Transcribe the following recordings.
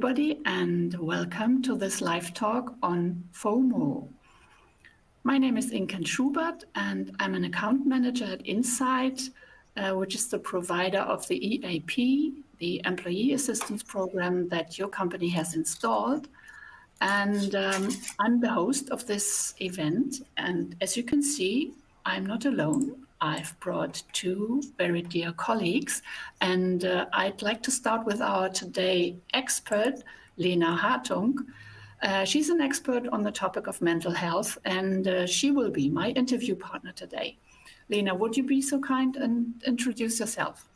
everybody, and welcome to this live talk on FOMO. My name is Inken Schubert, and I'm an account manager at INSITE, which is the provider of the EAP, the Employee Assistance Program that your company has installed. And I'm the host of this event. And as you can see, I'm not alone. I've brought two very dear colleagues, and I'd like to start with our today expert, Lena Hartung. She's an expert on the topic of mental health, and she will be my interview partner today. Lena, would you be so kind and introduce yourself?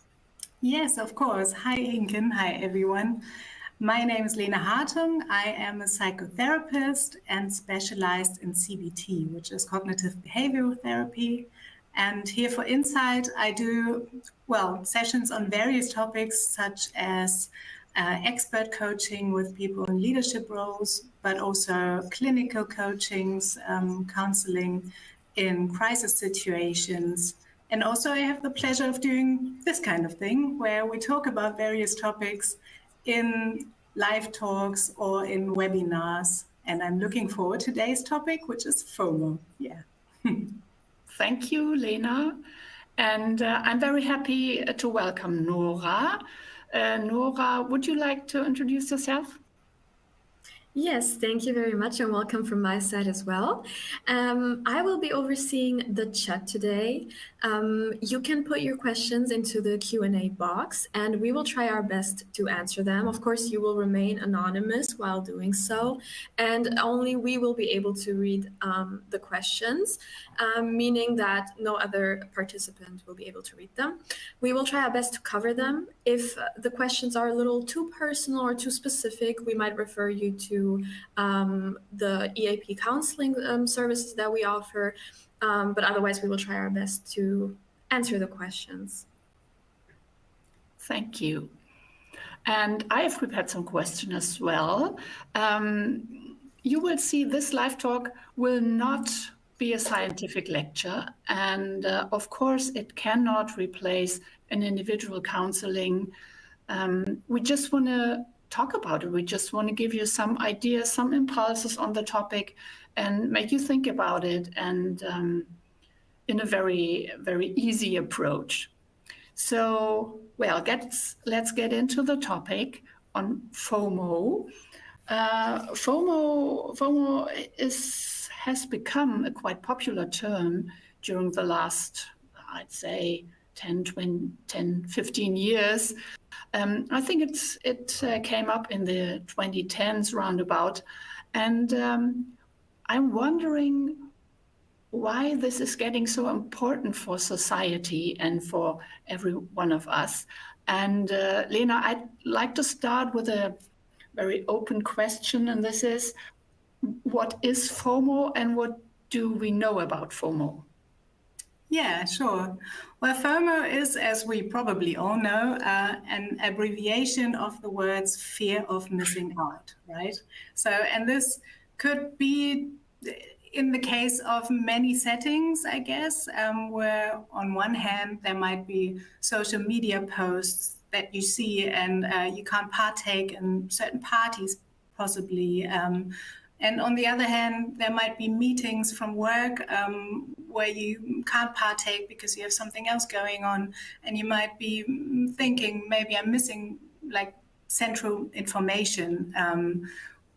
Yes, of course. Hi, Inken. Hi, everyone. My name is Lena Hartung. I am a psychotherapist and specialized in CBT, which is cognitive behavioral therapy. And here for INSITE, I do, sessions on various topics such as expert coaching with people in leadership roles, but also clinical coachings, counseling in crisis situations. And also I have the pleasure of doing this kind of thing where we talk about various topics in live talks or in webinars. And I'm looking forward to today's topic, which is FOMO. Yeah. Thank you, Lena. And I'm very happy to welcome Nora. Nora, would you like to introduce yourself? Yes, thank you very much, and welcome from my side as well. I will be overseeing the chat today. You can put your questions into the Q&A box, and we will try our best to answer them. Of course, you will remain anonymous while doing so, and only we will be able to read the questions, meaning that no other participant will be able to read them. We will try our best to cover them. If the questions are a little too personal or too specific, we might refer you to the EAP counseling services that we offer, but otherwise we will try our best to answer the questions. Thank you. And I have prepared some questions as well. You will see this live talk will not be a scientific lecture, and of course it cannot replace an individual counseling. We just want to talk about it. We just want to give you some ideas, some impulses on the topic, and make you think about it, and in a very, very easy approach. So, well, let's get into the topic on FOMO. FOMO has become a quite popular term during the last, I'd say, 10, 15 years. I think it came up in the 2010s roundabout, and I'm wondering why this is getting so important for society and for every one of us. And Lena, I'd like to start with a very open question, and this is, what is FOMO and what do we know about FOMO? Yeah, sure. Well, FOMO is, as we probably all know, an abbreviation of the words fear of missing out, right? So, and this could be in the case of many settings, I guess, where on one hand, there might be social media posts that you see and you can't partake in certain parties, possibly. And on the other hand, there might be meetings from work where you can't partake because you have something else going on. And you might be thinking, maybe I'm missing like central information.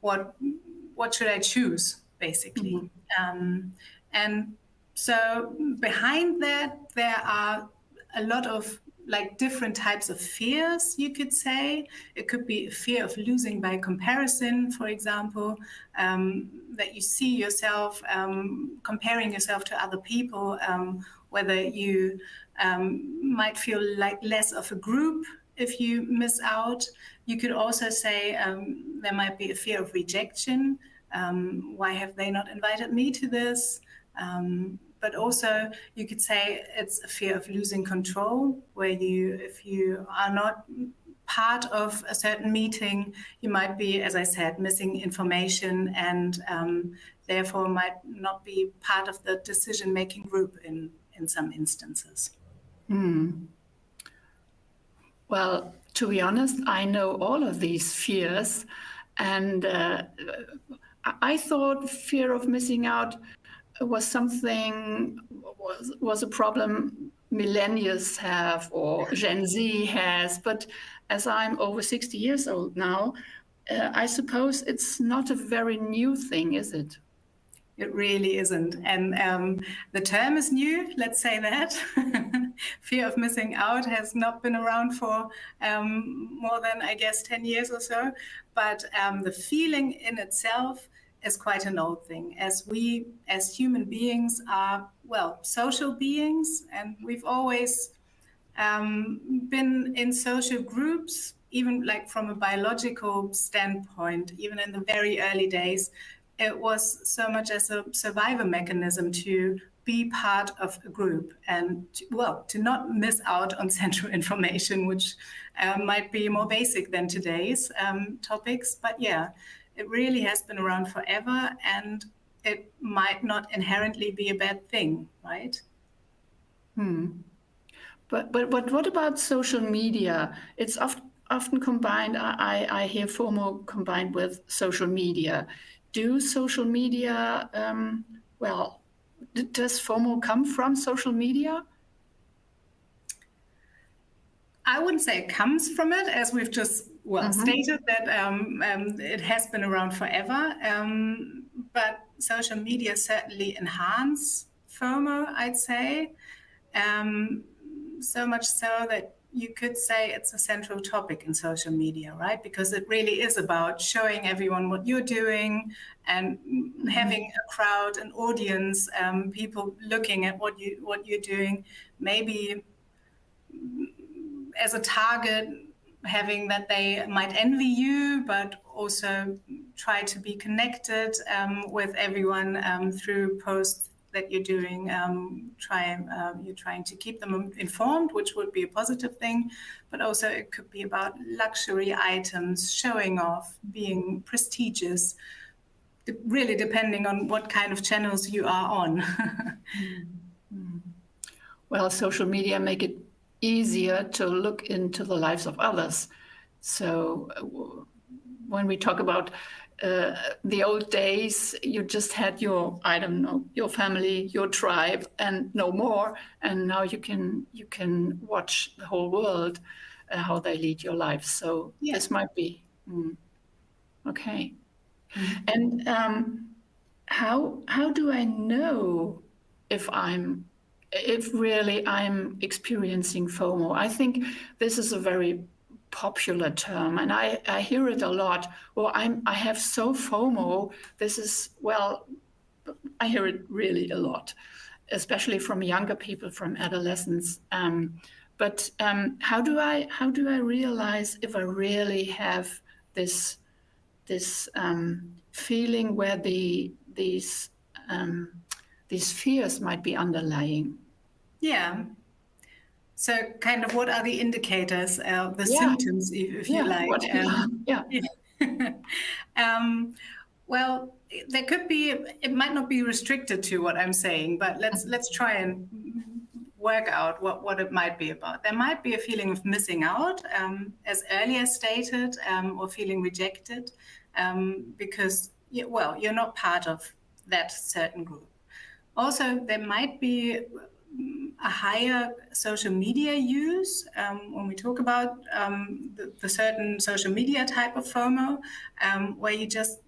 What should I choose, basically? Mm-hmm. And so behind that, there are a lot of like different types of fears, you could say. It could be a fear of losing by comparison, for example, that you see yourself comparing yourself to other people, whether you might feel like less of a group if you miss out. You could also say there might be a fear of rejection. Why have they not invited me to this? But also you could say it's a fear of losing control, where if you are not part of a certain meeting, you might be, as I said, missing information and therefore might not be part of the decision-making group in some instances. Well, to be honest, I know all of these fears, and I thought fear of missing out was something was a problem millennials have or Gen Z has. But as I'm over 60 years old now, I suppose it's not a very new thing, is it? It really isn't. And the term is new, let's say that. Fear of missing out has not been around for more than, I guess, 10 years or so. But the feeling in itself is quite an old thing. As we, as human beings, are, well, social beings, and we've always been in social groups, even like from a biological standpoint, even in the very early days. It was so much as a survival mechanism to be part of a group and, to not miss out on central information, which might be more basic than today's topics. But yeah, it really has been around forever, and it might not inherently be a bad thing, right? But what about social media? It's often combined. I hear FOMO combined with social media. Do social media, does FOMO come from social media? I wouldn't say it comes from it, as we've just stated that it has been around forever. But social media certainly enhance FOMO, I'd say. So much so that you could say it's a central topic in social media, right? Because it really is about showing everyone what you're doing and having a crowd, an audience, people looking at what you're doing, maybe as a target, having that they might envy you, but also try to be connected with everyone through posts that you're doing. You're trying to keep them informed, which would be a positive thing, but also it could be about luxury items, showing off, being prestigious, really depending on what kind of channels you are on. Well, social media make it easier to look into the lives of others. So when we talk about the old days, you just had your, I don't know, your family, your tribe, and no more. And now you can watch the whole world, how they lead your life. So this might be okay. And how do I know if really I'm experiencing FOMO? I think this is a very popular term, and I hear it a lot. Well, I have so FOMO. This is, well, I hear it really a lot, especially from younger people, from adolescents. But how do I realize if I really have this feeling where these fears might be underlying? Yeah. So kind of what are the indicators, the symptoms, if you like? Well, there could be, it might not be restricted to what I'm saying, but let's try and work out what it might be about. There might be a feeling of missing out, as earlier stated, or feeling rejected, because, you're not part of that certain group. Also, there might be a higher social media use when we talk about the certain social media type of FOMO, where you just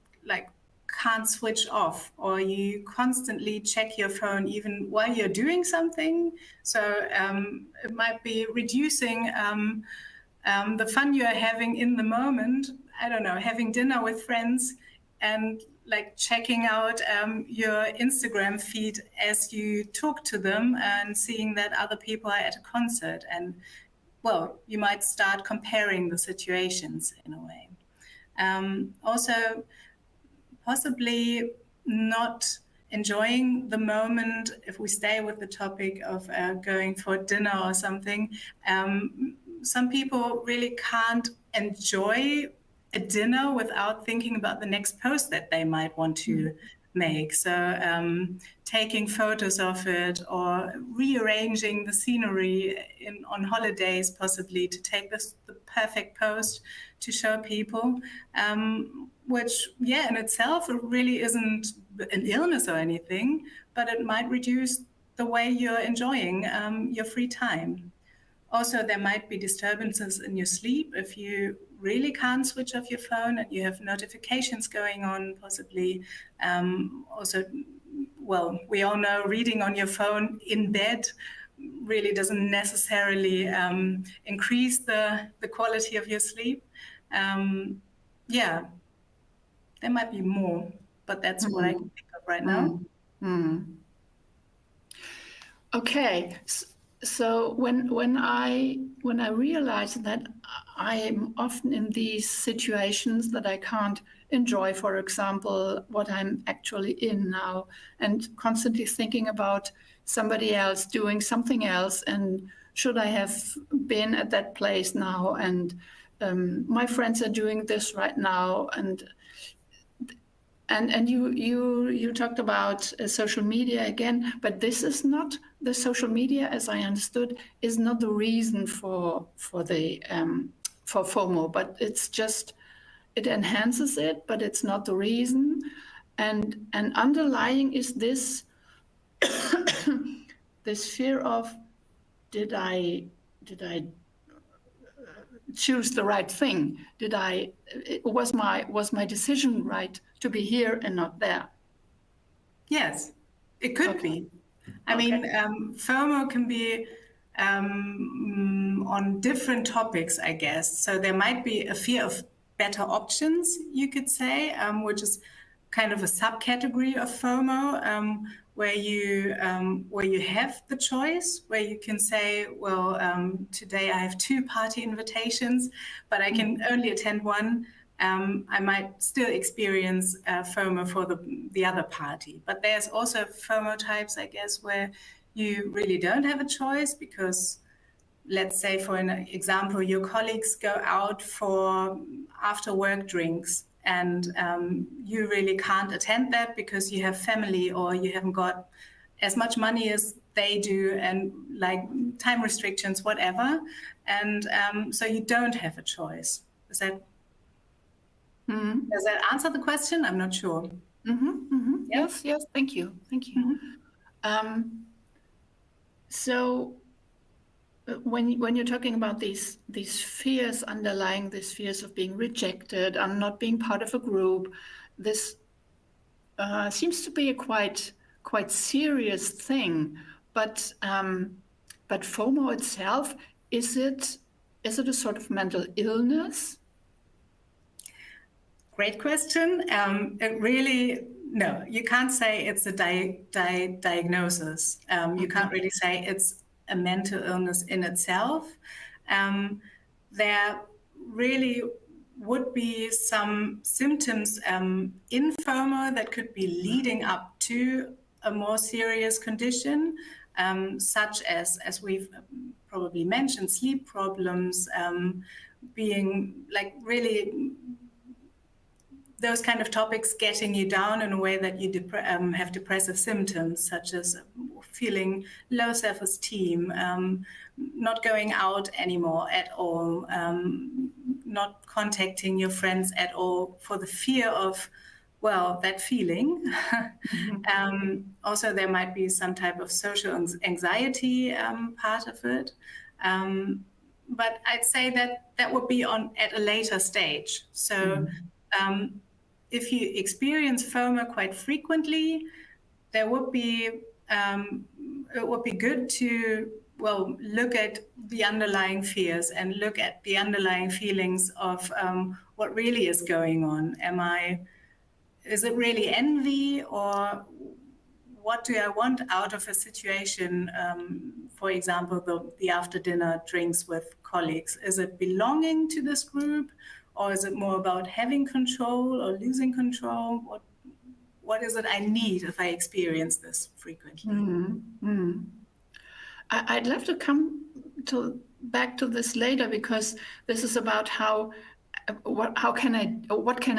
can't switch off, or you constantly check your phone even while you're doing something. So it might be reducing the fun you're having in the moment. I don't know, having dinner with friends and checking out your Instagram feed as you talk to them and seeing that other people are at a concert. And, you might start comparing the situations in a way. Also, possibly not enjoying the moment, if we stay with the topic of going for dinner or something. Some people really can't enjoy a dinner without thinking about the next post that they might want to make. So taking photos of it or rearranging the scenery on holidays, possibly to take the perfect post to show people, which, in itself, it really isn't an illness or anything, but it might reduce the way you're enjoying your free time. Also, there might be disturbances in your sleep if you really can't switch off your phone and you have notifications going on, possibly. Also, well, we all know reading on your phone in bed really doesn't necessarily increase the quality of your sleep. There might be more, but that's what I can think of right now. Okay. So when I realize that I'm often in these situations that I can't enjoy, for example, what I'm actually in now, and constantly thinking about somebody else doing something else, and should I have been at that place now, and my friends are doing this right now, and you talked about social media again, but this is not the social media, as I understood, is not the reason for FOMO, but it's just it enhances it, but it's not the reason. And underlying is this this fear of did I choose the right thing? Was my decision right to be here and not there? Yes, it could be. I mean, FOMO can be on different topics, I guess. So there might be a fear of better options, you could say, which is kind of a subcategory of FOMO, where you have the choice, where you can say, well, today I have 2 party invitations, but I can only attend one. I might still experience FOMO for the other party. But there's also FOMO types, I guess, where you really don't have a choice because, let's say, for an example, your colleagues go out for after-work drinks and you really can't attend that because you have family or you haven't got as much money as they do and like time restrictions, whatever. And so you don't have a choice. Does that answer the question? I'm not sure. Yeah. Yes, thank you. So when you're talking about these fears underlying these fears of being rejected and not being part of a group, this seems to be a quite serious thing. But FOMO itself, is it a sort of mental illness? Great question. It really, no, you can't say it's a diagnosis. You can't really say it's a mental illness in itself. There really would be some symptoms in FOMO that could be leading up to a more serious condition, such as we've probably mentioned, sleep problems, being like really those kind of topics getting you down in a way that you have depressive symptoms, such as feeling low self-esteem, not going out anymore at all, not contacting your friends at all for the fear of, well, that feeling. Also, there might be some type of social anxiety part of it. But I'd say that would be at a later stage. So if you experience FOMO quite frequently, it would be good to look at the underlying fears and look at the underlying feelings of what really is going on. Is it really envy, or what do I want out of a situation? For example, the after dinner drinks with colleagues. Is it belonging to this group? Or is it more about having control or losing control? What is it I need if I experience this frequently? I'd love to come back to this later, because this is about how what can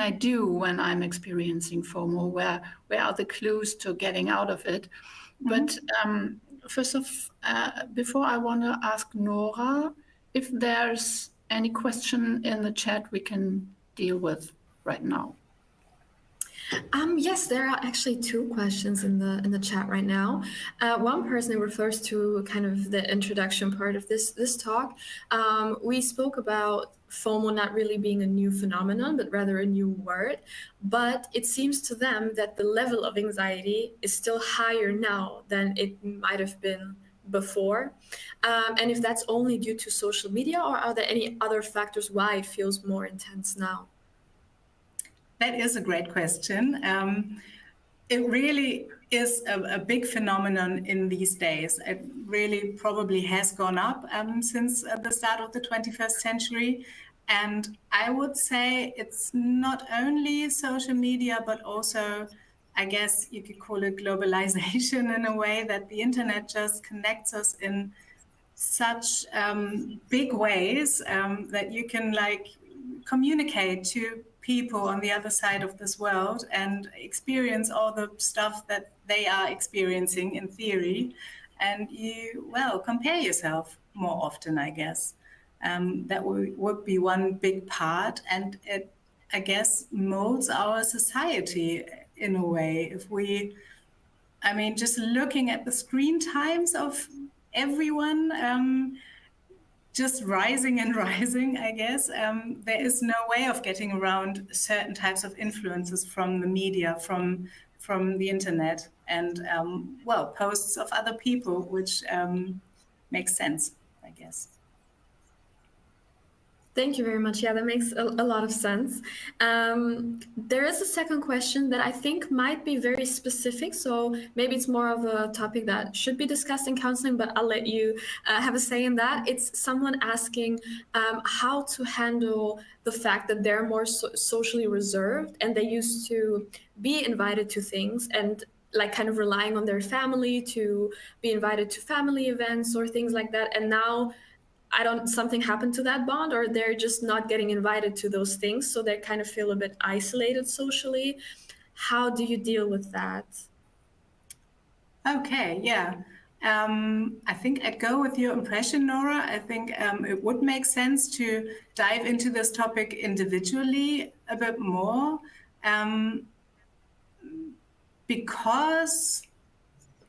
I do when I'm experiencing FOMO? Where are the clues to getting out of it? But before I want to ask Nora if there's any question in the chat we can deal with right now. Yes, there are actually two questions in the chat right now. One person refers to kind of the introduction part of this talk. We spoke about FOMO not really being a new phenomenon, but rather a new word. But it seems to them that the level of anxiety is still higher now than it might have been before. And if that's only due to social media, or are there any other factors why it feels more intense now? That is a great question. It really is a big phenomenon in these days. It really probably has gone up since the start of the 21st century. And I would say it's not only social media, but also, I guess you could call it globalization in a way, that the internet just connects us in such big ways that you can communicate to people on the other side of this world and experience all the stuff that they are experiencing in theory. And you, compare yourself more often, I guess. That would be one big part. And it, I guess, molds our society in a way. Just looking at the screen times of everyone, just rising and rising, I guess. There is no way of getting around certain types of influences from the media, from the internet, and posts of other people, which makes sense, I guess. Thank you very much. Yeah, that makes a lot of sense. There is a second question that I think might be very specific. So maybe it's more of a topic that should be discussed in counseling, but I'll let you have a say in that. It's someone asking how to handle the fact that they're more socially reserved and they used to be invited to things and kind of relying on their family to be invited to family events or things like that. And now something happened to that bond, or they're just not getting invited to those things. So they kind of feel a bit isolated socially. How do you deal with that? Okay, yeah. I think I'd go with your impression, Nora. I think it would make sense to dive into this topic individually a bit more, because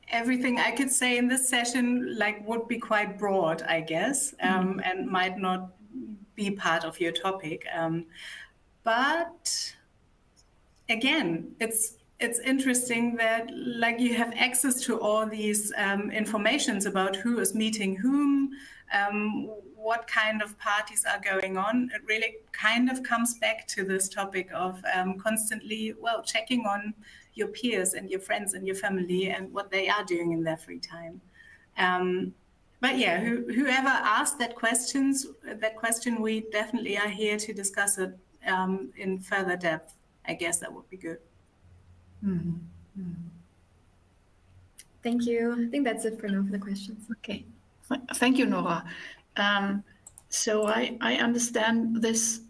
everything I could say in this session would be quite broad, I guess, and might not be part of your topic. But again, it's interesting that you have access to all these informations about who is meeting whom, what kind of parties are going on. It really kind of comes back to this topic of constantly, checking on your peers and your friends and your family and what they are doing in their free time. But yeah, whoever asked that question, we definitely are here to discuss it in further depth. I guess that would be good. Mm-hmm. Mm-hmm. Thank you. I think that's it for now for the questions. Okay. Thank you, Nora. So I understand this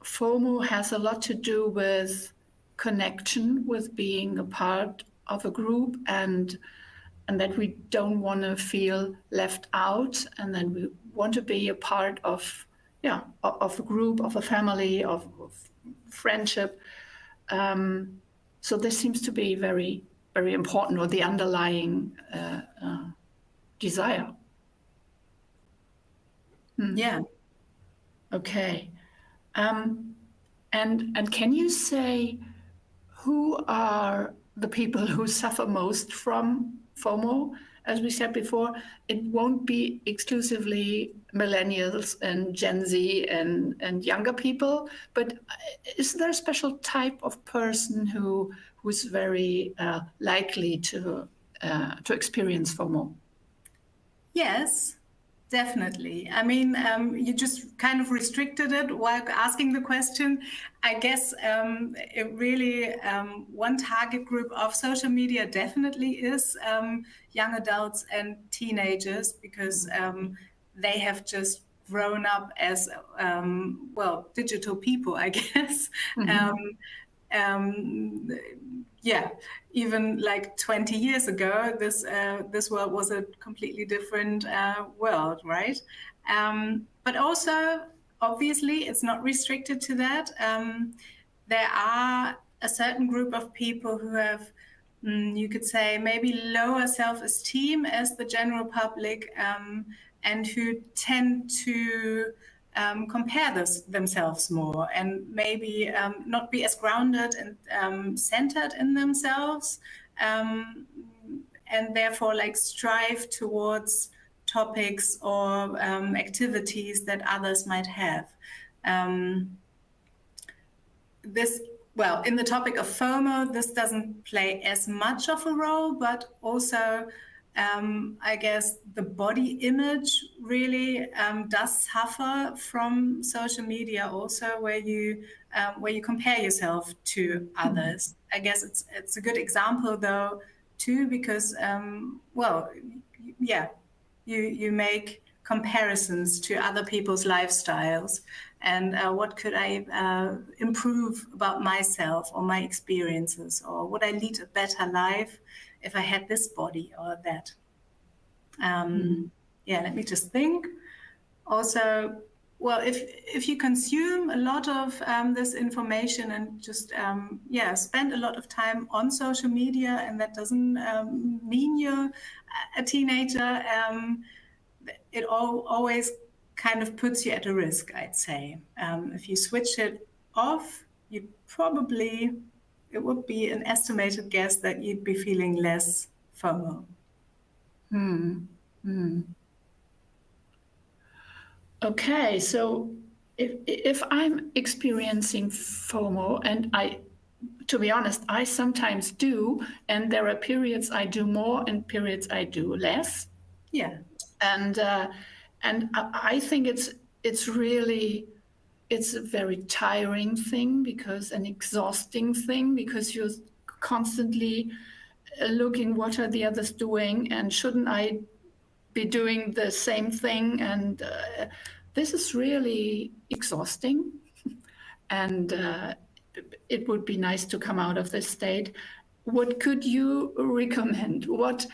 FOMO has a lot to do with connection, with being a part of a group, and that we don't want to feel left out, and then we want to be a part of a group, of a family, of friendship. So this seems to be very, very important, or the underlying desire. Yeah. Okay. And can you say who are the people who suffer most from FOMO? As we said before, it won't be exclusively millennials and Gen Z and younger people, but is there a special type of person who's very likely to experience FOMO? Yes, definitely. You just kind of restricted it while asking the question. I guess it really, one target group of social media definitely is young adults and teenagers, because they have just grown up as, digital people, I guess. Yeah, even like 20 years ago, this world was a completely different world, right? But also, obviously, it's not restricted to that. There are a certain group of people who have, you could say, maybe lower self-esteem as the general public, and who tend to compare themselves more and maybe not be as grounded and centered in themselves, and therefore like strive towards topics or activities that others might have. In the topic of FOMO, this doesn't play as much of a role, but also I guess the body image really does suffer from social media also, where you compare yourself to others. I guess it's a good example though too, because you make comparisons to other people's lifestyles, and what could I improve about myself or my experiences, or would I lead a better life if I had this body or that. Let me just think. Also, well, if you consume a lot of this information and just spend a lot of time on social media, and that doesn't mean you're a teenager, it always kind of puts you at a risk, I'd say. If you switch it off, it would be an estimated guess that you'd be feeling less FOMO. Okay, so if I'm experiencing FOMO, and to be honest, I sometimes do, and there are periods I do more and periods I do less. Yeah. And I think it's a very tiring thing, an exhausting thing, because you're constantly looking what are the others doing, and shouldn't I be doing the same thing? And this is really exhausting, and it would be nice to come out of this state. What could you recommend? What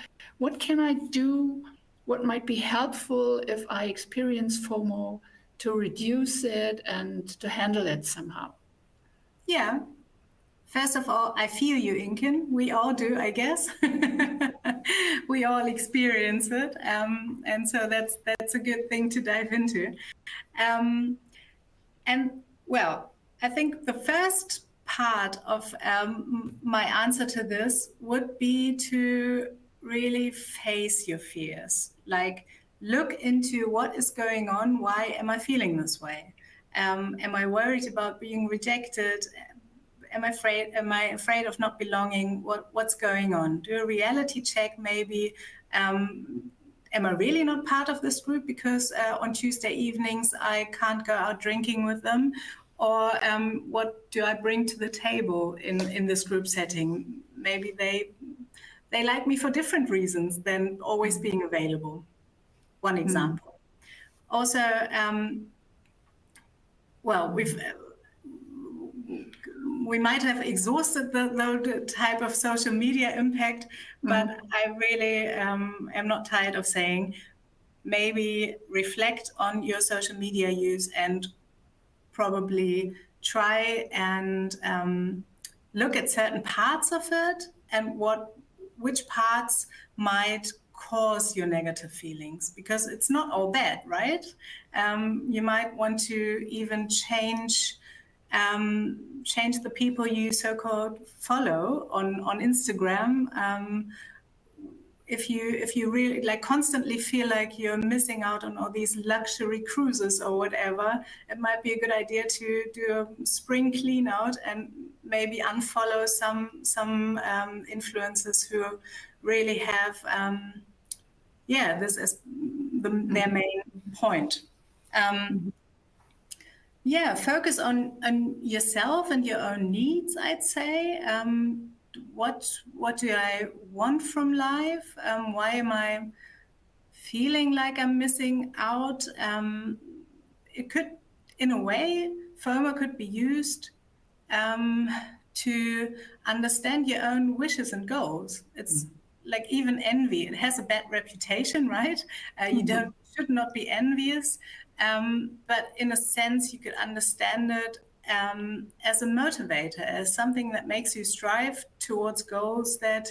can I do? What might be helpful if I experience FOMO, to reduce it and to handle it somehow? Yeah. First of all, I feel you, Inken. We all do, I guess. We all experience it. And so that's a good thing to dive into. I think the first part of my answer to this would be to really face your fears. Like, look into what is going on. Why am I feeling this way? Am I worried about being rejected? Am I afraid of not belonging? What's going on? Do a reality check maybe. Am I really not part of this group because on Tuesday evenings I can't go out drinking with them? Or what do I bring to the table in this group setting? Maybe they like me for different reasons than always being available. One example. Also, we might have exhausted the type of social media impact, but I really am not tired of saying, maybe reflect on your social media use and probably try and look at certain parts of it and which parts might cause your negative feelings, because it's not all bad, right? You might want to even change the people you so-called follow on Instagram. If you really like constantly feel like you're missing out on all these luxury cruises or whatever, it might be a good idea to do a spring clean out and maybe unfollow some influencers who really have this as their main point. Focus on yourself and your own needs, I'd say. What do I want from life? Why am I feeling like I'm missing out? it could, in a way, FOMO could be used to understand your own wishes and goals. It's like even envy. It has a bad reputation, right? You should not be envious. But in a sense, you could understand it as a motivator, as something that makes you strive towards goals that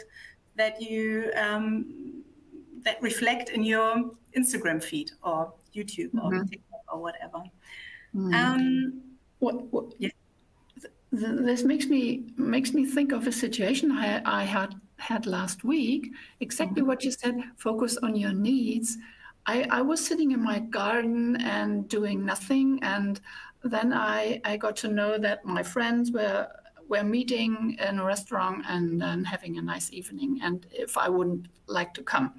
you that reflect in your Instagram feed or YouTube or TikTok or whatever. Yeah. This makes me think of a situation I had last week. Exactly what you said. Focus on your needs. I was sitting in my garden and doing nothing, and then I got to know that my friends were meeting in a restaurant and having a nice evening, and if I wouldn't like to come,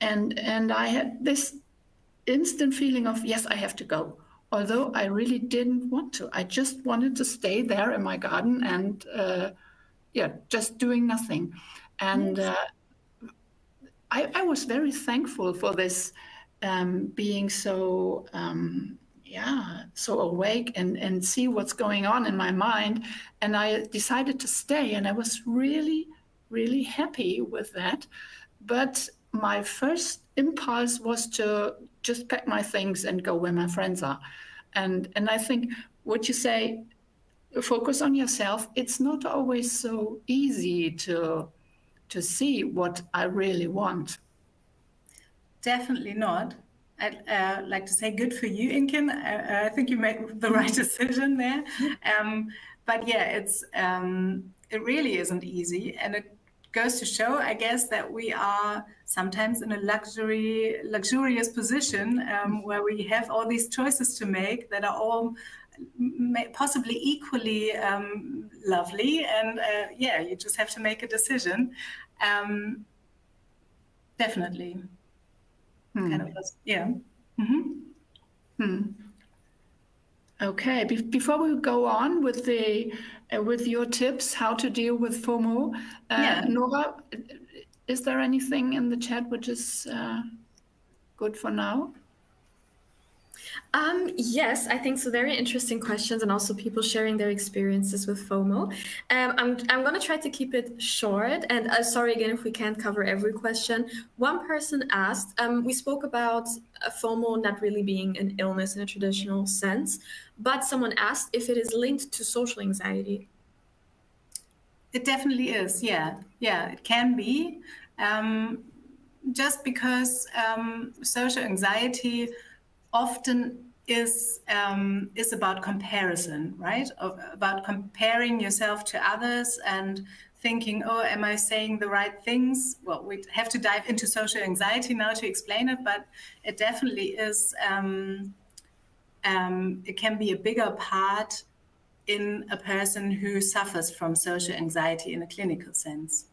and I had this instant feeling of, yes, I have to go, although I really didn't want to. I just wanted to stay there in my garden and just doing nothing. And I was very thankful for this, being so so awake and see what's going on in my mind. And I decided to stay, and I was really, really happy with that. But my first impulse was to just pack my things and go where my friends are. And I think what you say, focus on yourself, it's not always so easy to see what I really want. Definitely not. I'd like to say good for you, Inken. I think you made the right decision there. But yeah, it really isn't easy. And it goes to show, I guess, that we are sometimes in a luxurious position where we have all these choices to make that are all possibly equally lovely. And you just have to make a decision. Definitely. Kind of, yeah. Okay. Before we go on with with your tips how to deal with FOMO, Nora, is there anything in the chat which is good for now? Yes, I think so. Very interesting questions, and also people sharing their experiences with FOMO. I'm going to try to keep it short, and sorry again if we can't cover every question. One person asked, we spoke about FOMO not really being an illness in a traditional sense, but someone asked if it is linked to social anxiety. It definitely is, yeah, it can be. Just because social anxiety often is about comparison, right? About comparing yourself to others and thinking, oh, am I saying the right things? Well, we have to dive into social anxiety now to explain it, but it definitely is, it can be a bigger part in a person who suffers from social anxiety in a clinical sense.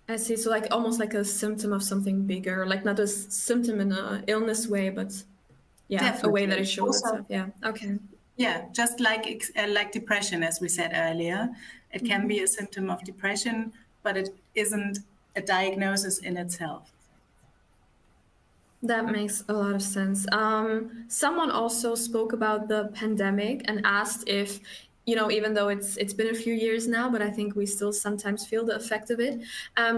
I see. So like almost like a symptom of something bigger, like not a symptom in an illness way, but Definitely. a way that it shows itself. Yeah. Okay. Yeah, just like depression, as we said earlier, it can be a symptom of depression, but it isn't a diagnosis in itself. That makes a lot of sense. Someone also spoke about the pandemic and asked if, even though it's been a few years now, but I think we still sometimes feel the effect of it.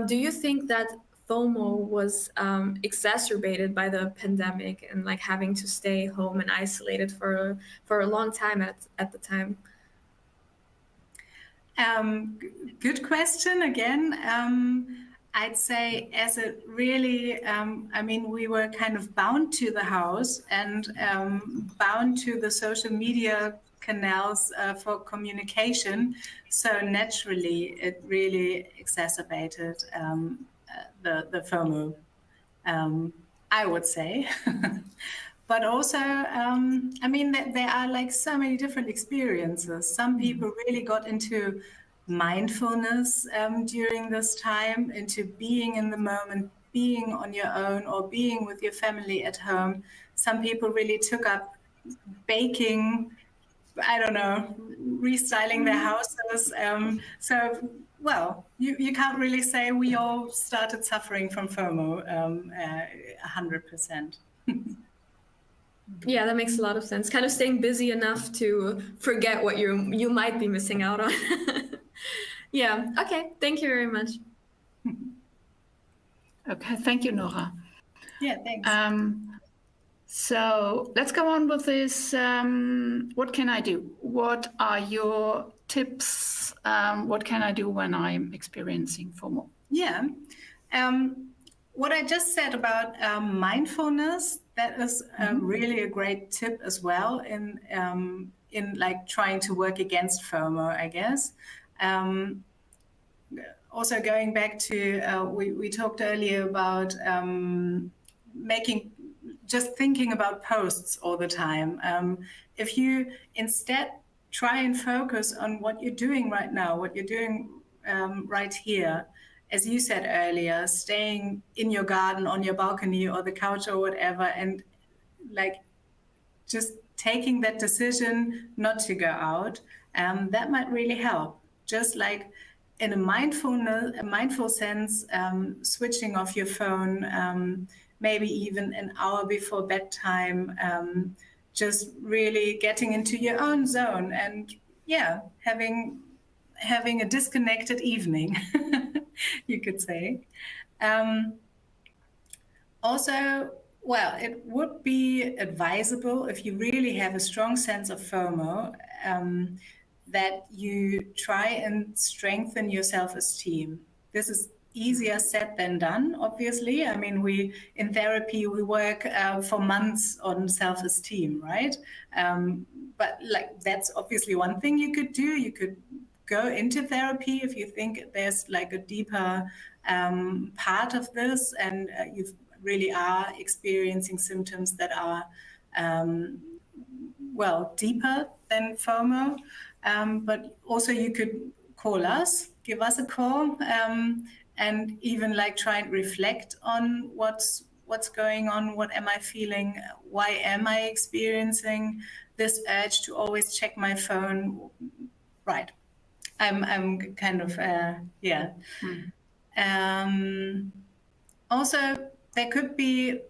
Do you think that FOMO was exacerbated by the pandemic and like having to stay home and isolated for a long time at the time? Good question again. I'd say as it really, we were kind of bound to the house and bound to the social media canals for communication. So naturally, it really exacerbated the FOMO, I would say. But also, there are like so many different experiences. Some people really got into mindfulness during this time, into being in the moment, being on your own or being with your family at home. Some people really took up baking, I don't know, restyling their houses. You can't really say we all started suffering from FOMO 100%. Yeah, that makes a lot of sense. Kind of staying busy enough to forget what you might be missing out on. Yeah. Okay. Thank you very much. Okay, thank you, Nora. Yeah, thanks. So let's go on with this. What can I do? What are your tips? What can I do when I'm experiencing FOMO? Yeah. What I just said about mindfulness, that is really a great tip as well in like trying to work against FOMO, I guess. Also going back to we talked earlier about just thinking about posts all the time. If you instead try and focus on what you're doing right now, what you're doing right here, as you said earlier, staying in your garden, on your balcony or the couch or whatever, and like just taking that decision not to go out, that might really help. Just like in a mindful sense, switching off your phone, maybe even an hour before bedtime, just really getting into your own zone and having a disconnected evening, you could say. Also, well, it would be advisable if you really have a strong sense of FOMO, that you try and strengthen your self-esteem. This is easier said than done, obviously. I mean, in therapy, we work for months on self-esteem, right? But like, that's obviously one thing you could do. You could go into therapy if you think there's like a deeper part of this and you really are experiencing symptoms that are deeper than FOMO. But also you could call us, give us a call, and even like try and reflect on what's going on, what am I feeling, why am I experiencing this urge to always check my phone, right? I'm kind of also, there could be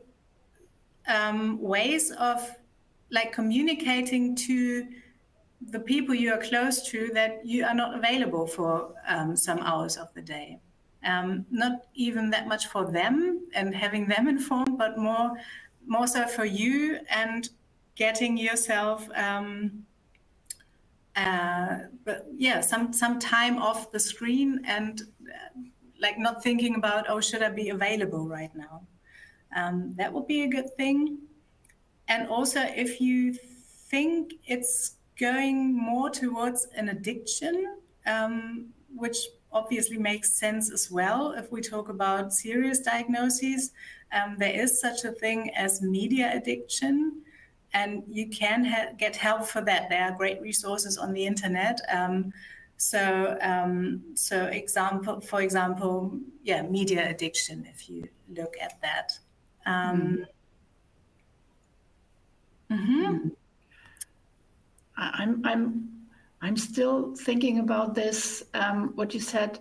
ways of like communicating to the people you are close to that you are not available for some hours of the day. Not even that much for them and having them informed, but more so for you and getting yourself some time off the screen and like not thinking about, oh, should I be available right now? That would be a good thing. And also, if you think it's going more towards an addiction, which obviously makes sense as well if we talk about serious diagnoses, there is such a thing as media addiction, and you can get help for that. There are great resources on the internet. For example, media addiction, if you look at that. I'm still thinking about this. What you said,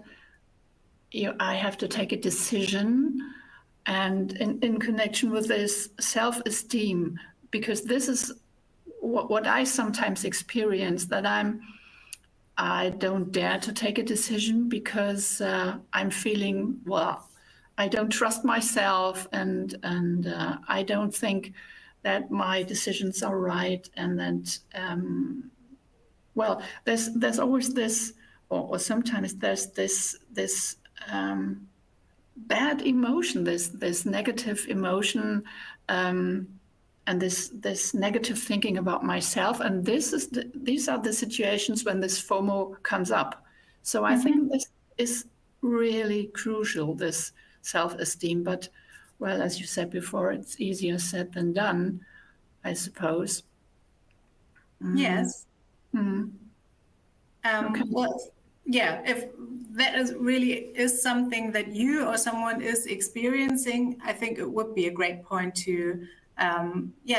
I have to take a decision, and in connection with this self-esteem, because this is what I sometimes experience, that I don't dare to take a decision because I'm feeling, well, I don't trust myself, and I don't think that my decisions are right, and that there's always this, or sometimes there's this bad emotion, this negative emotion, and this negative thinking about myself, and these are the situations when this FOMO comes up. So I think this is really crucial, this self-esteem. But well, as you said before, it's easier said than done, I suppose. Yes. Okay. Well, yeah, if that is something that you or someone is experiencing, I think it would be a great point to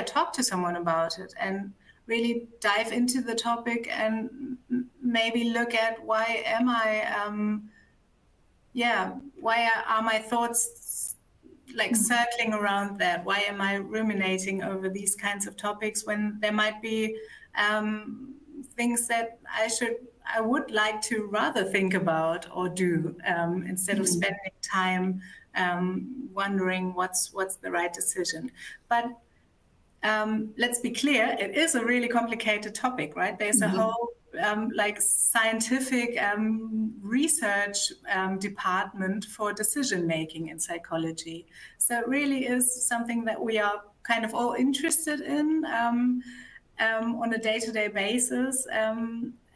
talk to someone about it and really dive into the topic and maybe look at why are my thoughts like circling around that? Why am I ruminating over these kinds of topics when there might be things that I would like to rather think about or do instead of spending time wondering what's the right decision. But let's be clear, it is a really complicated topic, right? There's a whole like scientific research department for decision making in psychology. So it really is something that we are kind of all interested in on a day-to-day basis.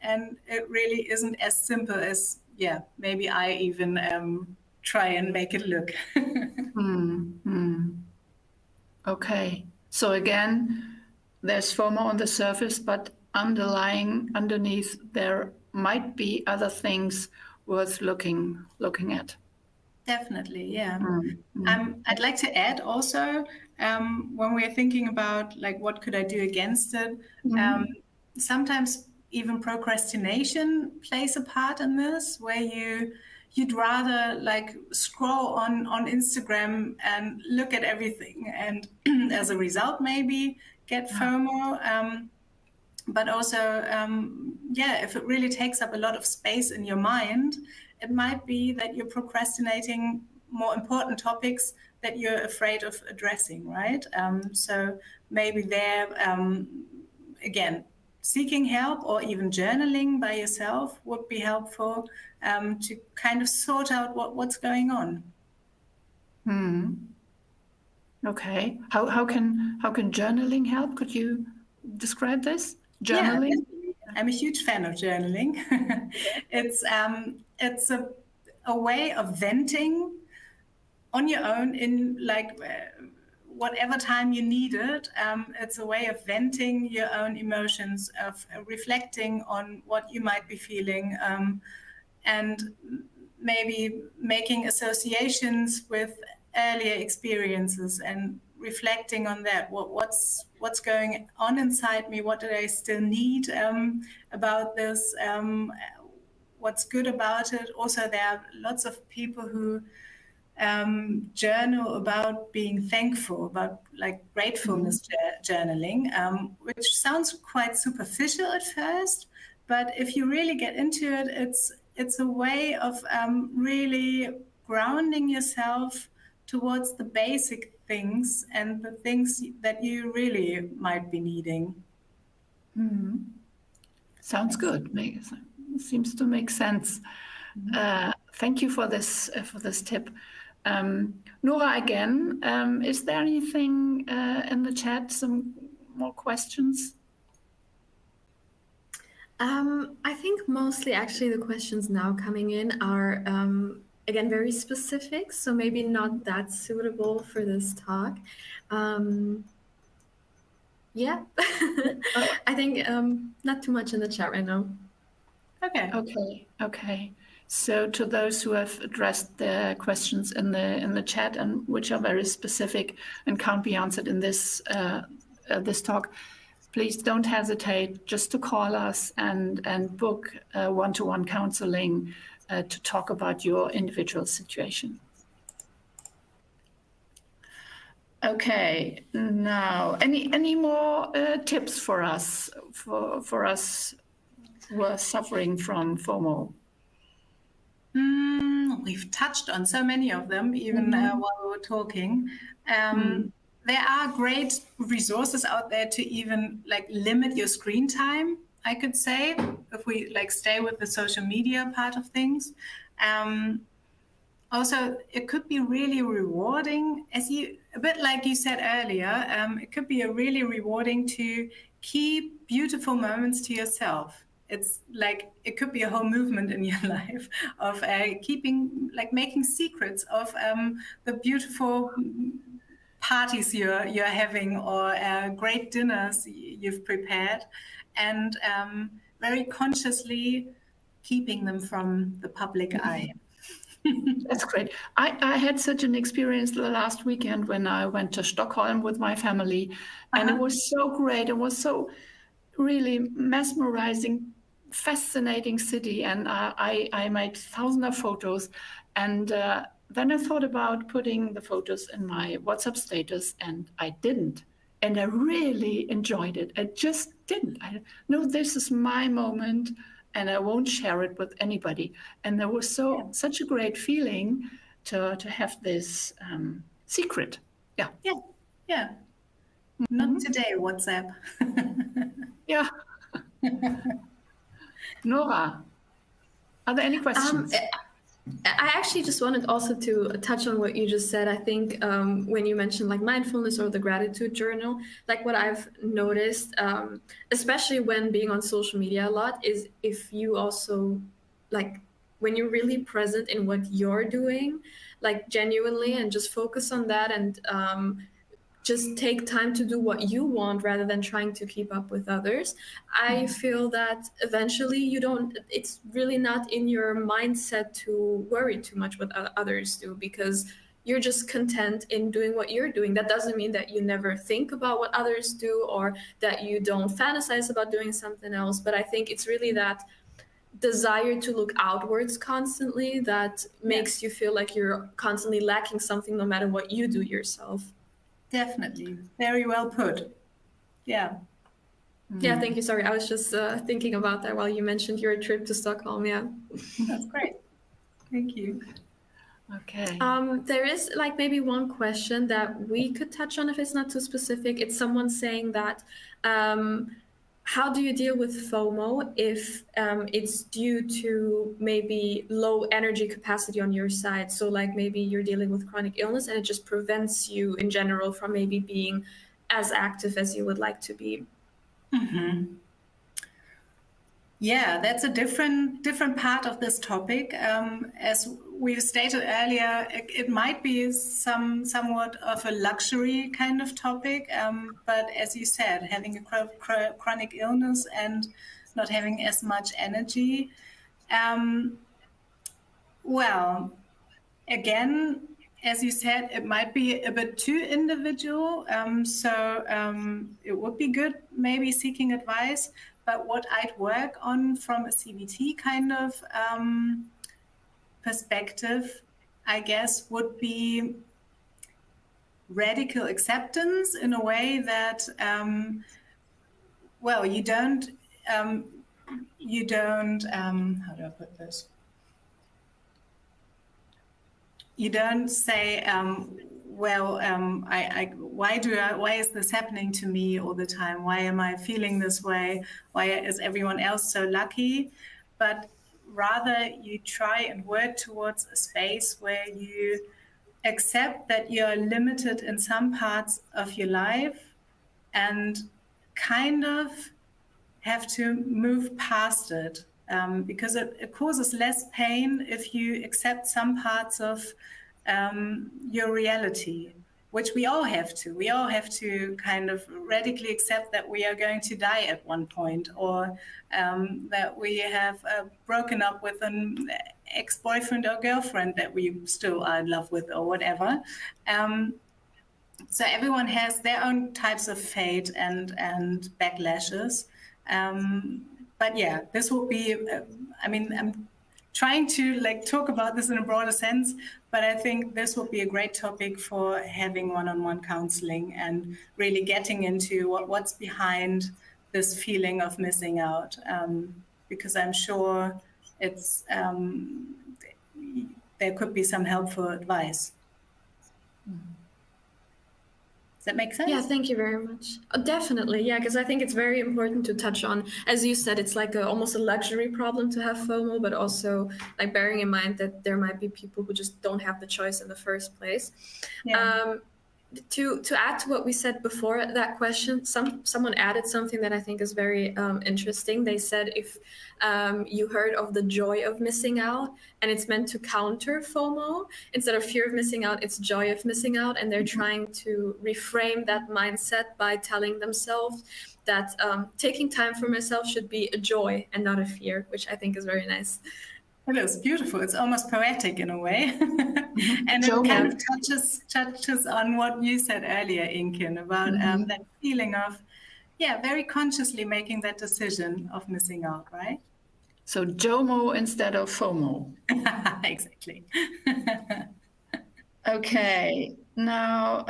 And it really isn't as simple as, yeah, maybe I even try and make it look. Okay. So again, there's FOMO on the surface, but underneath, there might be other things worth looking at. Definitely, yeah. I'd like to add also, when we're thinking about like what could I do against it, sometimes even procrastination plays a part in this, where you'd rather like scroll on Instagram and look at everything, and as a result maybe get FOMO. But also, if it really takes up a lot of space in your mind, it might be that you're procrastinating more important topics that you're afraid of addressing, right? So maybe there, again, seeking help or even journaling by yourself would be helpful to kind of sort out what's going on. Okay. How can journaling help? Could you describe this? Journaling? Yeah, I'm a huge fan of journaling. It's a way of venting on your own in like whatever time you need it. It's a way of venting your own emotions, of reflecting on what you might be feeling, and maybe making associations with earlier experiences and reflecting on that. What's going on inside me? What do I still need about this? What's good about it? Also, there are lots of people who journal about being thankful, about like gratefulness journaling, which sounds quite superficial at first, but if you really get into it, it's a way of really grounding yourself towards the basic things and the things that you really might be needing. Sounds good. Seems to make sense. Thank you for this tip. Nora, again, is there anything in the chat? Some more questions? I think mostly actually the questions now coming in are again very specific, so maybe not that suitable for this talk. Yeah, I think not too much in the chat right now. Okay. So to those who have addressed the questions in the chat and which are very specific and can't be answered in this talk, please don't hesitate just to call us and book one-to-one counseling to talk about your individual situation. Okay, now any more tips for us for us who are suffering from FOMO? We've touched on so many of them, even while we were talking. There are great resources out there to even like limit your screen time, I could say, if we like stay with the social media part of things. Also, it could be really rewarding, a bit like you said earlier, it could be really rewarding to keep beautiful moments to yourself. It's like, it could be a whole movement in your life of making secrets of the beautiful parties you're having, or great dinners you've prepared, and very consciously keeping them from the public eye. That's great. I had such an experience the last weekend when I went to Stockholm with my family, and it was so great. It was so really mesmerizing, fascinating city, and I made thousands of photos, and then I thought about putting the photos in my WhatsApp status, and I didn't. And I really enjoyed it. I just didn't. No, this is my moment, and I won't share it with anybody. And there was such a great feeling to have this secret. Yeah. Yeah. Yeah. Not today, WhatsApp. Yeah. Nora, are there any questions? I actually just wanted also to touch on what you just said. I think when you mentioned like mindfulness or the gratitude journal, like what I've noticed, especially when being on social media a lot, is if you also like when you're really present in what you're doing, like genuinely, and just focus on that, and just take time to do what you want rather than trying to keep up with others. I feel that eventually it's really not in your mindset to worry too much what others do, because you're just content in doing what you're doing. That doesn't mean that you never think about what others do or that you don't fantasize about doing something else. But I think it's really that desire to look outwards constantly that makes you feel like you're constantly lacking something no matter what you do yourself. Definitely. Very well put. Yeah. Yeah, thank you. Sorry, I was just thinking about that while you mentioned your trip to Stockholm. Yeah. That's great. Thank you. Okay. There is like maybe one question that we could touch on if it's not too specific. It's someone saying that how do you deal with FOMO if it's due to maybe low energy capacity on your side? So like maybe you're dealing with chronic illness and it just prevents you in general from maybe being as active as you would like to be. Mm-hmm. Yeah, that's a different part of this topic. As we stated earlier, it might be somewhat of a luxury kind of topic. But as you said, having a chronic illness and not having as much energy, well, again, as you said, it might be a bit too individual. So it would be good maybe seeking advice. But what I'd work on from a CBT kind of perspective, I guess, would be radical acceptance in a way that, well, you don't, how do I put this? You don't say, well, why is this happening to me all the time? Why am I feeling this way? Why is everyone else so lucky? But rather you try and work towards a space where you accept that you're limited in some parts of your life and kind of have to move past it. Because it causes less pain if you accept some parts of your reality, which we all have to. We all have to kind of radically accept that we are going to die at one point, or that we have broken up with an ex-boyfriend or girlfriend that we still are in love with, or whatever. So everyone has their own types of fate and backlashes. But yeah, this will be, I mean, I'm trying to like talk about this in a broader sense, but I think this will be a great topic for having one-on-one counseling and really getting into what's behind this feeling of missing out. Because I'm sure it's, there could be some helpful advice. Does that make sense? Yeah, thank you very much. Definitely, yeah, because I think it's very important to touch on. As you said, it's like almost a luxury problem to have FOMO, but also like bearing in mind that there might be people who just don't have the choice in the first place. Yeah. To add to what we said before that question, someone added something that I think is very interesting. They said if you heard of the joy of missing out, and it's meant to counter FOMO. Instead of fear of missing out, it's joy of missing out. And they're trying to reframe that mindset by telling themselves that taking time for myself should be a joy and not a fear, which I think is very nice. It is beautiful. It's almost poetic in a way. And it kind of touches on what you said earlier, Inken, about that feeling of, yeah, very consciously making that decision of missing out, right? So JOMO instead of FOMO. Exactly. Okay. Now,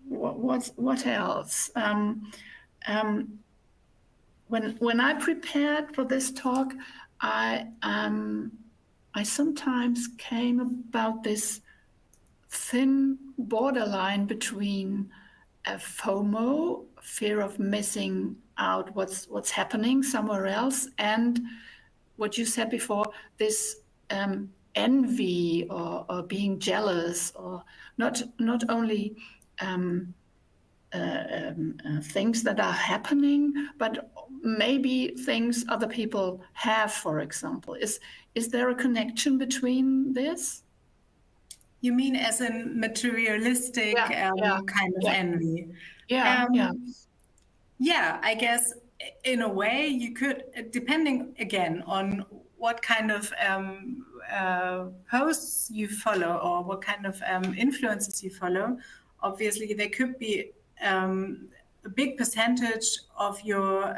what else? When I prepared for this talk, I sometimes came about this thin borderline between a FOMO, fear of missing out what's happening somewhere else, and what you said before, this envy or being jealous, or not only things that are happening, but maybe things other people have, for example. Is there a connection between this? You mean as in materialistic kind of envy? Yeah, yeah. Yeah, I guess in a way you could, depending again on what kind of posts you follow or what kind of influences you follow. Obviously, there could be a big percentage of your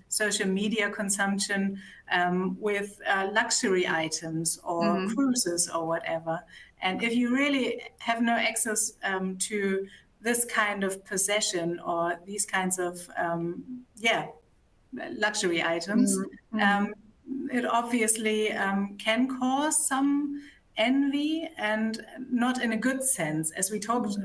social media consumption with luxury items or cruises or whatever. And if you really have no access to this kind of possession or these kinds of luxury items, it obviously can cause some envy, and not in a good sense. As we talked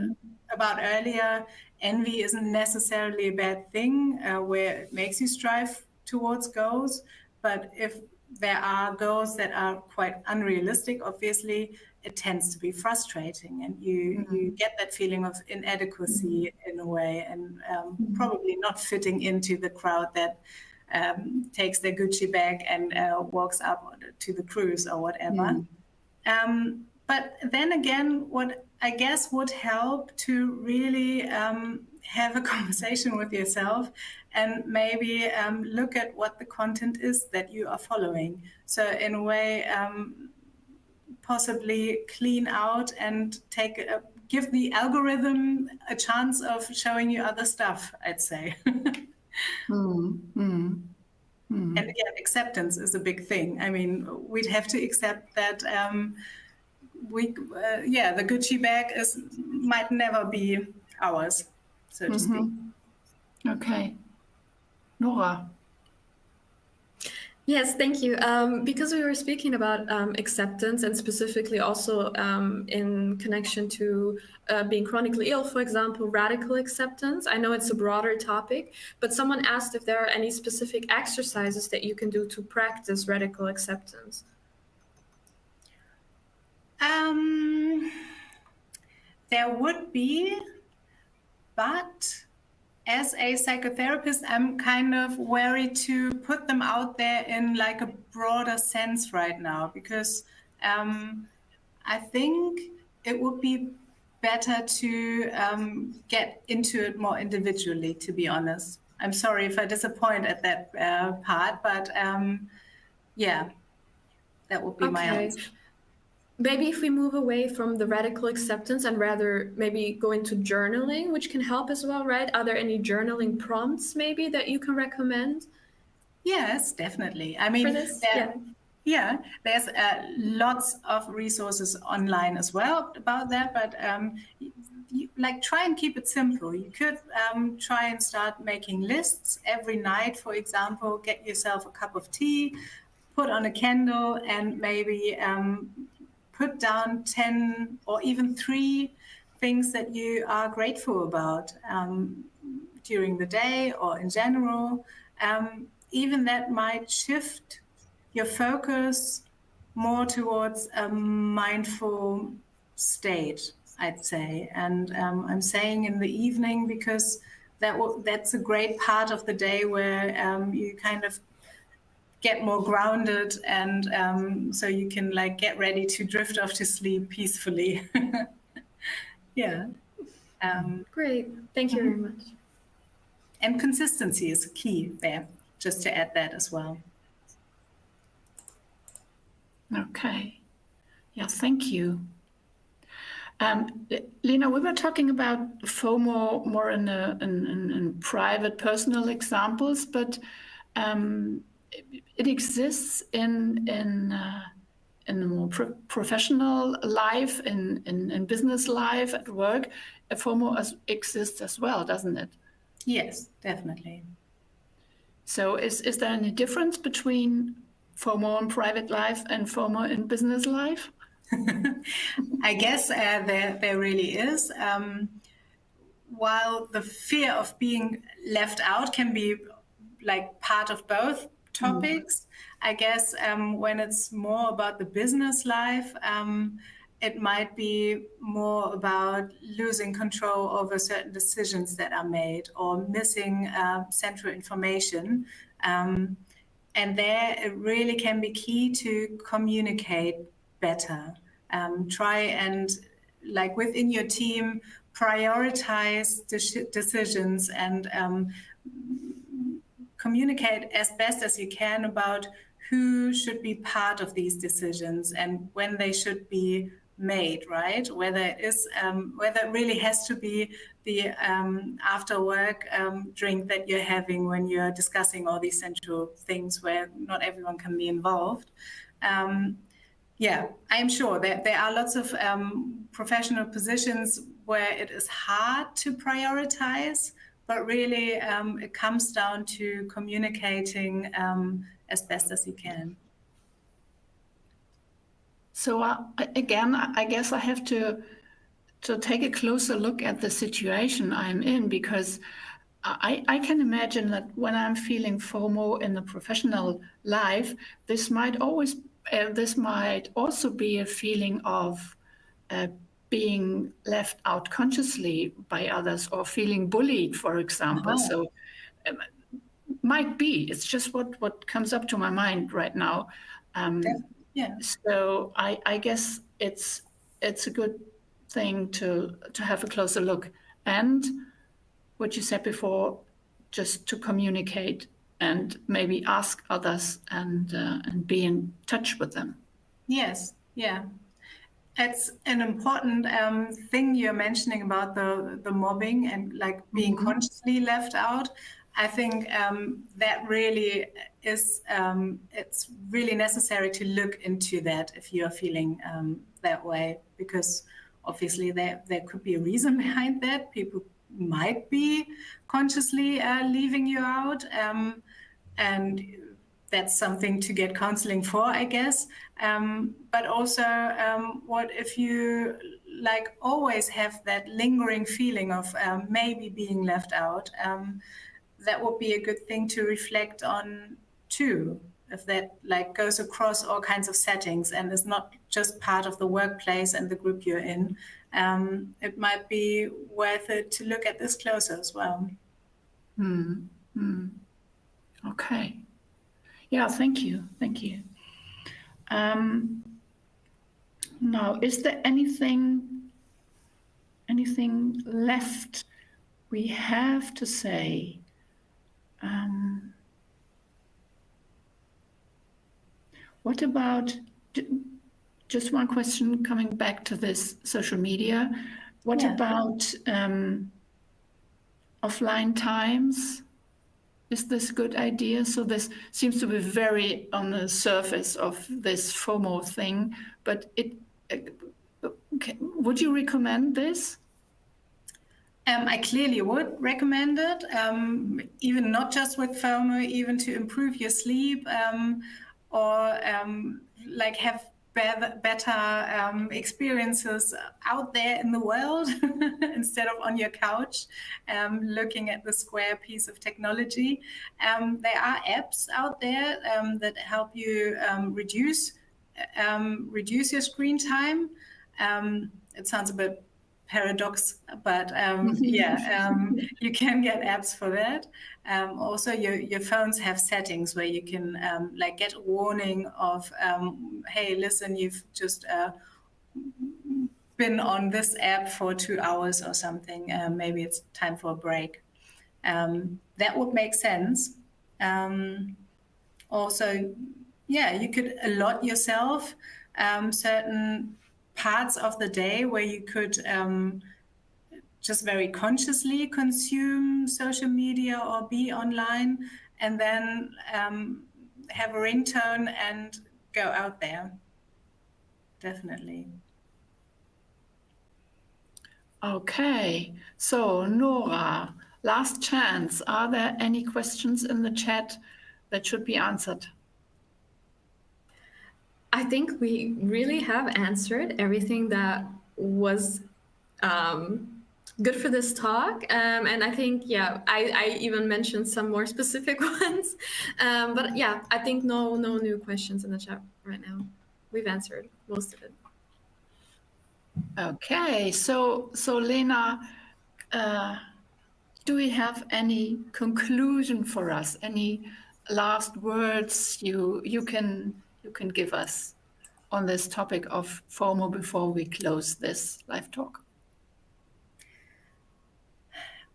about earlier, envy isn't necessarily a bad thing where it makes you strive towards goals. But if there are goals that are quite unrealistic, obviously, it tends to be frustrating, and you get that feeling of inadequacy in a way, and probably not fitting into the crowd that takes their Gucci bag and walks up to the cruise or whatever. But then again, what I guess would help to really have a conversation with yourself and maybe look at what the content is that you are following. So in a way, possibly clean out and give the algorithm a chance of showing you other stuff, I'd say. And again, acceptance is a big thing. I mean, we'd have to accept that the Gucci bag might never be ours, so to speak. Okay. Nora. Yes, thank you. Because we were speaking about acceptance, and specifically also in connection to being chronically ill, for example, radical acceptance. I know it's a broader topic, but someone asked if there are any specific exercises that you can do to practice radical acceptance. There would be, but as a psychotherapist, I'm kind of wary to put them out there in like a broader sense right now, because I think it would be better to get into it more individually, to be honest. I'm sorry if I disappoint at that part, but yeah, that would be my answer. Maybe if we move away from the radical acceptance and rather maybe go into journaling, which can help as well, right? Are there any journaling prompts maybe that you can recommend? Yes, definitely. I mean, there's lots of resources online as well about that, but try and keep it simple. You could try and start making lists every night, for example. Get yourself a cup of tea, put on a candle, and maybe put down 10 or even 3 things that you are grateful about during the day or in general. Even that might shift your focus more towards a mindful state, I'd say. And I'm saying in the evening because that's a great part of the day where you kind of get more grounded, and so you can get ready to drift off to sleep peacefully. Yeah. Great. Thank you very much. And consistency is key there, just to add that as well. Okay. Yeah, thank you. Lena, we were talking about FOMO more in private, personal examples, but it exists in in a more professional life, in business life, at work, FOMO exists as well, doesn't it? Yes, definitely. So is there any difference between FOMO in private life and FOMO in business life? I guess there really is. While the fear of being left out can be like part of both topics, I guess when it's more about the business life, it might be more about losing control over certain decisions that are made or missing central information. And there it really can be key to communicate better. Try and, like within your team, prioritize decisions and communicate as best as you can about who should be part of these decisions and when they should be made, right? Whether it really has to be the after work drink that you're having when you're discussing all these central things where not everyone can be involved. Yeah, I'm sure that there are lots of professional positions where it is hard to prioritize, but really it comes down to communicating as best as you can. So again, I guess I have to take a closer look at the situation I'm in, because I can imagine that when I'm feeling FOMO in the professional life, this might also be a feeling of being left out consciously by others, or feeling bullied, for example. So might be. It's just what comes up to my mind right now. Yeah. So I guess it's a good thing to have a closer look, and what you said before, just to communicate and maybe ask others and be in touch with them. Yes. Yeah. It's an important thing you're mentioning about the mobbing and like being consciously left out. I think that really is, it's really necessary to look into that if you're feeling that way, because obviously there could be a reason behind that. People might be consciously leaving you out, and that's something to get counseling for, I guess. But also, what if you like always have that lingering feeling of maybe being left out? That would be a good thing to reflect on too, if that like goes across all kinds of settings and is not just part of the workplace and the group you're in. It might be worth it to look at this closer as well. Okay. Yeah, thank you. Now, is there anything left we have to say? What about, just one question coming back to this social media, what about offline times? Is this a good idea? So this seems to be very on the surface of this FOMO thing, but would you recommend this? I clearly would recommend it, even not just with FOMO, even to improve your sleep, or like have better experiences out there in the world instead of on your couch looking at the square piece of technology. There are apps out there that help you reduce your screen time. It sounds a bit paradox, but you can get apps for that. Also, your phones have settings where you can like get a warning of, hey, listen, you've just been on this app for 2 hours or something. Maybe it's time for a break. That would make sense. Also, you could allot yourself certain parts of the day where you could just very consciously consume social media or be online, and then have a ringtone and go out there. definitely. Okay, so Nora, last chance. Are there any questions in the chat that should be answered? I think we really have answered everything that was good for this talk. And I think, yeah, I even mentioned some more specific ones. But yeah, I think no new questions in the chat right now. We've answered most of it. Okay, so Lena, do we have any conclusion for us? Any last words you can give us on this topic of FOMO before we close this live talk?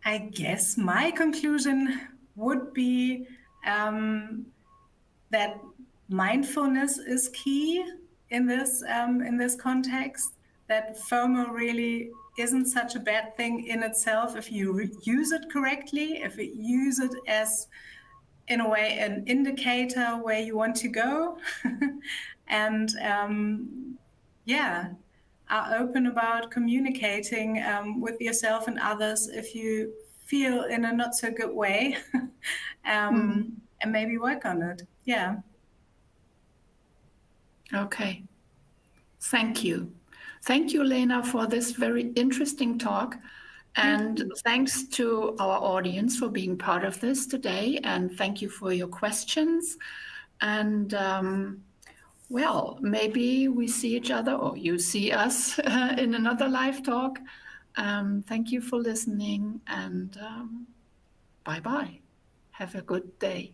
I guess my conclusion would be that mindfulness is key in this context. That FOMO really isn't such a bad thing in itself if you use it correctly, if you use it as, in a way, an indicator where you want to go, and are open about communicating with yourself and others if you feel in a not so good way, and maybe work on it. Yeah. Okay. Thank you. Thank you, Lena, for this very interesting talk. And thanks to our audience for being part of this today. And thank you for your questions. And well, maybe we see each other or you see us in another live talk. Thank you for listening and bye-bye. Have a good day.